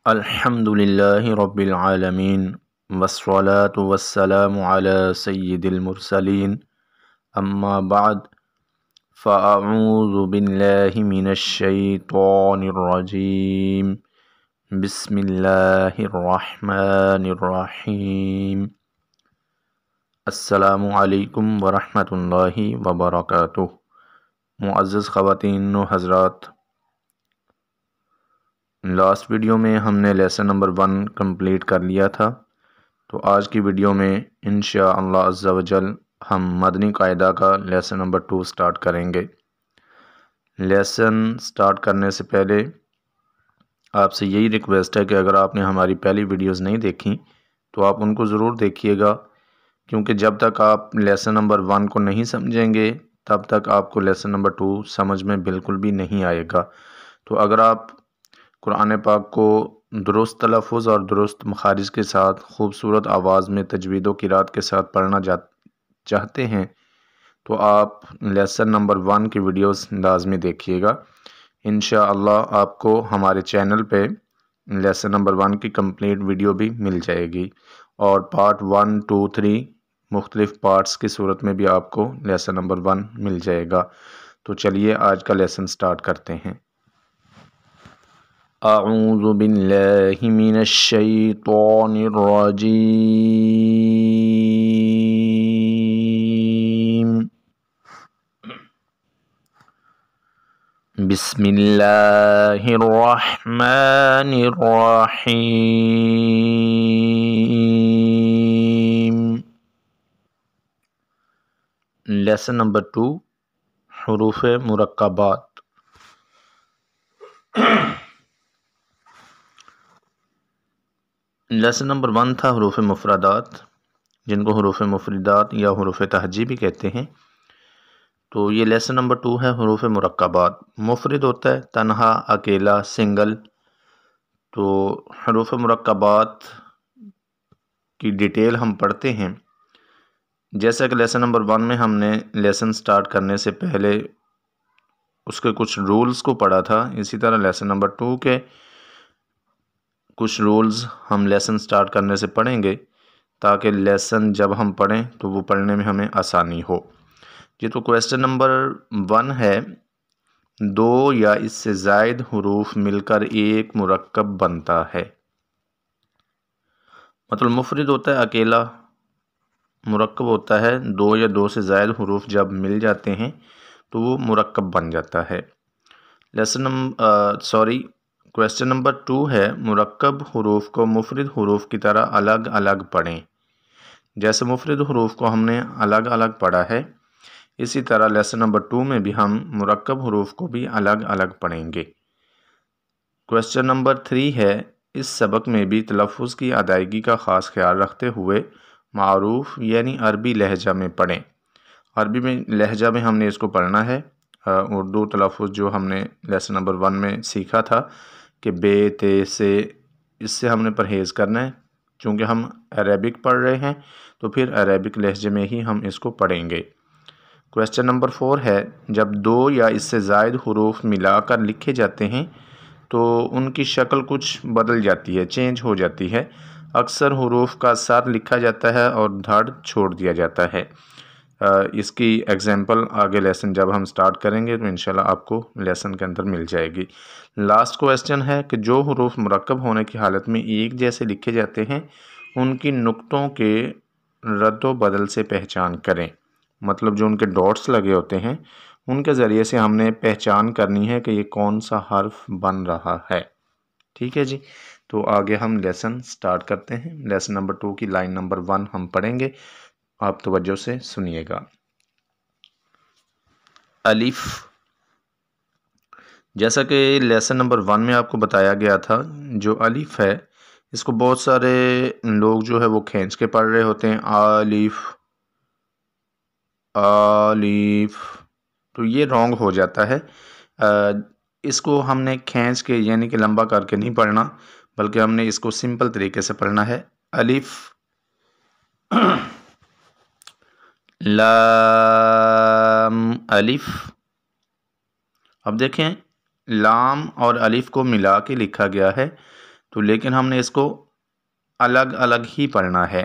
अल्हम्दुलिल्लाहि रब्बिल आलमीन वस्सलातु वस्सलामु अला सय्यिदिल मुरसलीन अम्मा बाद फ़अऊज़ु बिल्लाहि मिनश शैतानिर रजीम बिस्मिल्लाहिर रहमानिर रहीम अस्सलामु अलैकुम वरहमतुल्लाहि वबरकातुहू। मुअज़्ज़ज़ ख़वातीन व हज़रात, लास्ट वीडियो में हमने लेसन नंबर 1 कंप्लीट कर लिया था। तो आज की वीडियो में इंशाअल्लाह अज़्ज़ा वजल हम मदनी कायदा का लेसन नंबर 2 स्टार्ट करेंगे। लेसन स्टार्ट करने से पहले आपसे यही रिक्वेस्ट है कि अगर आपने हमारी पहली वीडियोस नहीं देखी तो आप उनको ज़रूर देखिएगा, क्योंकि जब तक आप लेसन नंबर 1 को नहीं समझेंगे तब तक आपको लेसन नंबर 2 समझ में बिल्कुल भी नहीं आएगा। तो अगर आप कुरान पाक को दुरुस्त तलफ़ुज़ और दुरुस्त मखारिज के साथ ख़ूबसूरत आवाज़ में तजवीद व क़िराअत के साथ पढ़ना चाहते हैं तो आप लेसन नंबर 1 की वीडियोस लाज़मी देखिएगा। इंशाअल्लाह आपको हमारे चैनल पे लेसन नंबर 1 की कंप्लीट वीडियो भी मिल जाएगी और पार्ट 1, 2, 3 मुख्तलिफ़ पार्ट्स की सूरत में भी आपको लेसन नंबर 1 मिल जाएगा। तो चलिए आज का लेसन स्टार्ट करते हैं। अऊज़ु बिल्लाहि मिनश शैतानिर रजीम बिस्मिल्लाहिर रहमानिर रहीम। लेसन नंबर 2 हुरूफ़ मुरक्कबात। लेसन नंबर 1 था हुरूफ़ मुफ़रदात, जिनको हुरूफ़ मुफ़रदात या हुरूफ़ तहजी भी कहते हैं। तो ये लेसन नंबर 2 है हुरूफ़ मुरक्कबात। मुफ़रद होता है तन्हा, अकेला, सिंगल। तो हुरूफ़ मुरक्कबात की डिटेल हम पढ़ते हैं। जैसा कि लेसन नंबर 1 में हमने लेसन स्टार्ट करने से पहले उसके कुछ रूल्स को पढ़ा था, इसी तरह लेसन नंबर 2 के कुछ रूल्स हम लेसन स्टार्ट करने से पढ़ेंगे ताकि लेसन जब हम पढ़ें तो वो पढ़ने में हमें आसानी हो। जी, तो क्वेश्चन नंबर 1 है, 2 या इससे ज़ायद हुरूफ मिलकर एक मुरक्कब बनता है। मतलब मुफरिद होता है अकेला, मुरक्कब होता है 2 या 2 से ज़ायद हुरूफ जब मिल जाते हैं तो वो मुरक्कब बन जाता है। क्वेश्चन नंबर 2 है, मुरक्कब हुरूफ को मुफरिद हुरूफ की तरह अलग अलग पढ़ें। जैसे मुफरिद हुरूफ को हमने अलग अलग पढ़ा है, इसी तरह लेसन नंबर 2 में भी हम मुरक्कब हुरूफ को भी अलग अलग पढ़ेंगे। क्वेश्चन नंबर 3 है, इस सबक में भी तलफ़ुज़ की अदायगी का ख़ास ख्याल रखते हुए मारूफ़ यानी अरबी लहजा में पढ़ें। अरबी में लहजा में हमने इसको पढ़ना है। उर्दू तलफ़ुज़ जो हमने लेसन नंबर 1 में सीखा था कि बे, ते, से, इससे हमने परहेज़ करना है। चूँकि हम अरेबिक पढ़ रहे हैं तो फिर अरेबिक लहजे में ही हम इसको पढ़ेंगे। क्वेश्चन नंबर 4 है, जब 2 या इससे ज़ायद हुरूफ मिलाकर लिखे जाते हैं तो उनकी शक्ल कुछ बदल जाती है, चेंज हो जाती है। अक्सर हुरूफ का सर लिखा जाता है और धड़ छोड़ दिया जाता है। इसकी एग्जांपल आगे लेसन जब हम स्टार्ट करेंगे तो इंशाल्लाह आपको लेसन के अंदर मिल जाएगी। लास्ट क्वेश्चन है कि जो हुरूफ मुरक्कब होने की हालत में एक जैसे लिखे जाते हैं उनकी नुक्तों के रद्दो बदल से पहचान करें। मतलब जो उनके डॉट्स लगे होते हैं उनके ज़रिए से हमने पहचान करनी है कि ये कौन सा हर्फ बन रहा है। ठीक है जी, तो आगे हम लेसन स्टार्ट करते हैं। लेसन नंबर 2 की लाइन नंबर 1 हम पढ़ेंगे, आप तवज्जो से सुनिएगा। अलिफ। जैसा कि लेसन नंबर 1 में आपको बताया गया था, जो अलिफ है इसको बहुत सारे लोग जो है वो खींच के पढ़ रहे होते हैं, आलिफ आलिफ। तो ये रॉन्ग हो जाता है। इसको हमने खींच के यानी कि लंबा करके नहीं पढ़ना, बल्कि हमने इसको सिंपल तरीके से पढ़ना है। अलिफ लाम अलिफ। अब देखें लाम और अलिफ को मिला के लिखा गया है, तो लेकिन हमने इसको अलग अलग ही पढ़ना है।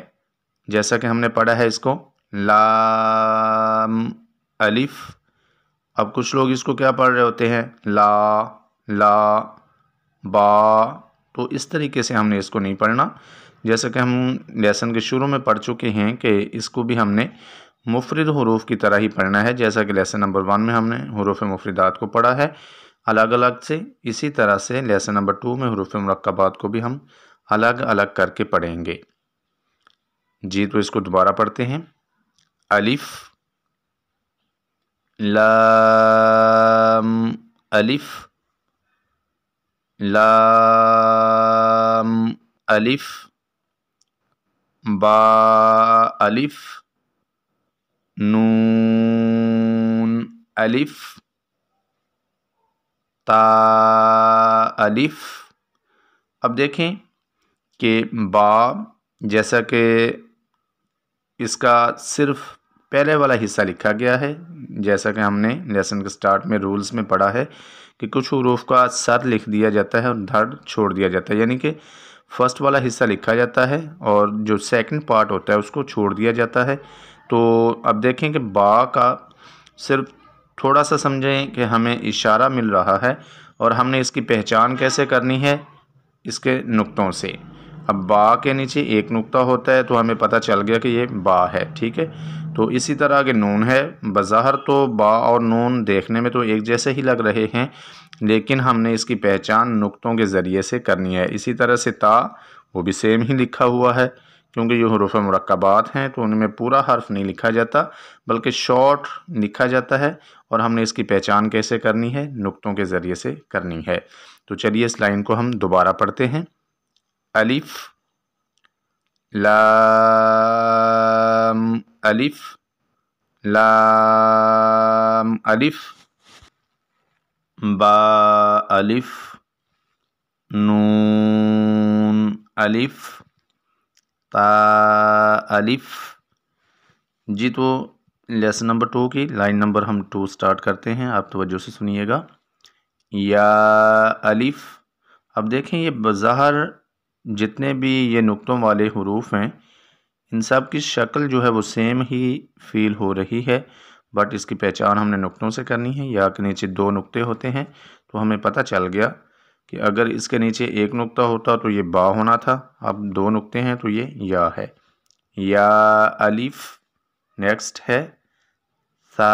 जैसा कि हमने पढ़ा है इसको लाम अलिफ, अब कुछ लोग इसको क्या पढ़ रहे होते हैं ला ला बा, तो इस तरीके से हमने इसको नहीं पढ़ना। जैसे कि हम लेसन के शुरू में पढ़ चुके हैं कि इसको भी हमने मुफरिद हुरूफ की तरह ही पढ़ना है। जैसा कि लेसन नंबर 1 में हमने हुरूफ मुफरिदात को पढ़ा है अलग अलग से, इसी तरह से लेसन नंबर 2 में हुरूफ मुरक्कबात को भी हम अलग अलग करके पढ़ेंगे जी। तो इसको दोबारा पढ़ते हैं। अलिफ लाम अलिफ लाम अलिफ बा अलिफ नून अलिफ ता अलिफ। अब देखें कि बा, जैसा कि इसका सिर्फ पहले वाला हिस्सा लिखा गया है, जैसा कि हमने लेसन के स्टार्ट में रूल्स में पढ़ा है कि कुछ हुरूफ का सर लिख दिया जाता है और धड़ छोड़ दिया जाता है, यानी कि फर्स्ट वाला हिस्सा लिखा जाता है और जो सेकंड पार्ट होता है उसको छोड़ दिया जाता है। तो अब देखें कि बा का सिर्फ थोड़ा सा समझें कि हमें इशारा मिल रहा है और हमने इसकी पहचान कैसे करनी है इसके नुक्तों से। अब बा के नीचे एक नुक्ता होता है तो हमें पता चल गया कि ये बा है, ठीक है। तो इसी तरह के नून है, बज़ाहिर तो बा और नून देखने में तो एक जैसे ही लग रहे हैं, लेकिन हमने इसकी पहचान नुक्तों के ज़रिए से करनी है। इसी तरह से ता, वो भी सेम ही लिखा हुआ है, क्योंकि ये हुरूफ मुरक्कबात हैं तो उनमें पूरा हर्फ नहीं लिखा जाता बल्कि शॉर्ट लिखा जाता है, और हमने इसकी पहचान कैसे करनी है नुक्तों के ज़रिए से करनी है। तो चलिए इस लाइन को हम दोबारा पढ़ते हैं। अलिफ लाम अलिफ लाम अलिफ बा अलिफ नून अलिफ ता अलिफ जी। तो लेसन नंबर 2 की लाइन नंबर हम 2 स्टार्ट करते हैं, आप तवज्जो से सुनिएगा। या अलिफ, अब देखें ये बज़ाहिर जितने भी ये नुक्तों वाले हुरूफ हैं इन सब की शक्ल जो है वो सेम ही फील हो रही है, बट इसकी पहचान हमने नुक्तों से करनी है। या के नीचे 2 नुक्ते होते हैं तो हमें पता चल गया कि अगर इसके नीचे एक नुक्ता होता तो ये बा होना था, अब 2 नुक्ते हैं तो ये या है। या अलिफ, नेक्स्ट है सा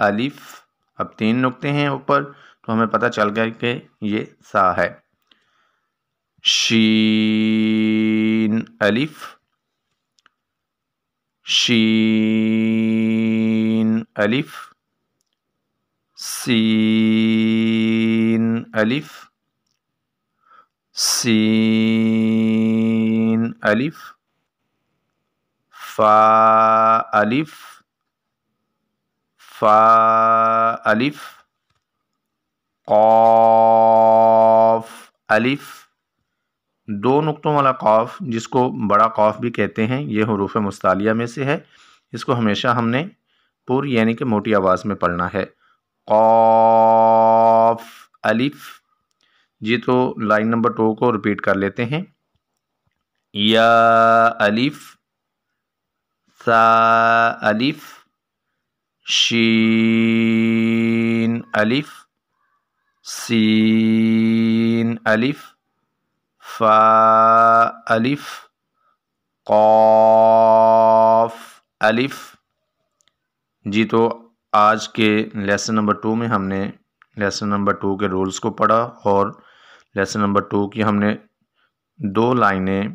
अलिफ, अब 3 नुक्ते हैं ऊपर तो हमें पता चल गया कि ये सा है। शीन अलिफ शीन अलिफ सीन अलिफ सीन अलिफ फा अलिफ फा अलिफ क़ाफ अलिफ। 2 नुक्तों वाला क़ाफ, जिसको बड़ा क़ाफ भी कहते हैं, ये हुरूफ मुस्तालिया में से है। इसको हमेशा हमने पूरी यानी कि मोटी आवाज़ में पढ़ना है। क़ाफ अलिफ जी। तो लाइन नंबर 2 को रिपीट कर लेते हैं। या अलिफ सा अलिफ शीन अलिफ सीन अलिफ फा अलिफ क़ाफ अलिफ जी। तो आज के लेसन नंबर 2 में हमने लेसन नंबर 2 के रूल्स को पढ़ा और लेसन नंबर 2 की हमने 2 लाइनें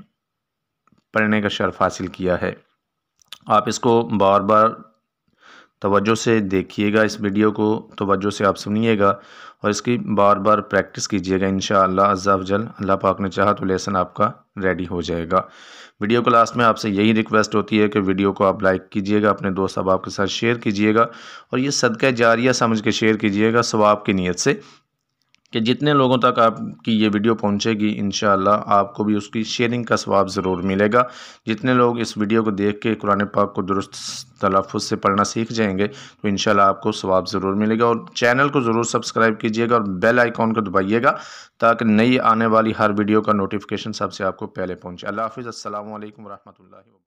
पढ़ने का शर्फ हासिल किया है। आप इसको बार बार तवज्जो से देखिएगा, इस वीडियो को तवज्जो से आप सुनिएगा और इसकी बार बार प्रैक्टिस कीजिएगा। इंशाअल्लाह अज़्ज़ा वजल अल्लाह पाक ने चाहा तो लेसन आपका रेडी हो जाएगा। वीडियो को लास्ट में आपसे यही रिक्वेस्ट होती है कि वीडियो को आप लाइक कीजिएगा, अपने दोस्त अहबाब के साथ शेयर कीजिएगा और ये सदका जारिया समझ के शेयर कीजिएगा सवाब की नीयत से। कि जितने लोगों तक आपकी ये वीडियो पहुंचेगी इंशाअल्लाह आपको भी उसकी शेयरिंग का सवाब ज़रूर मिलेगा। जितने लोग इस वीडियो को देख के कुरान पाक को दुरुस्त तलफ़्फ़ुज़ से पढ़ना सीख जाएंगे तो इंशाअल्लाह आपको सवाब ज़रूर मिलेगा। और चैनल को ज़रूर सब्सक्राइब कीजिएगा और बेल आइकॉन को दबाइएगा ताकि नई आने वाली हर वीडियो का नोटिफिकेशन सबसे आपको पहले पहुँचे। अल्लाह हाफ़िज़। अस्सलामु अलैकुम व रहमतुल्लाहि।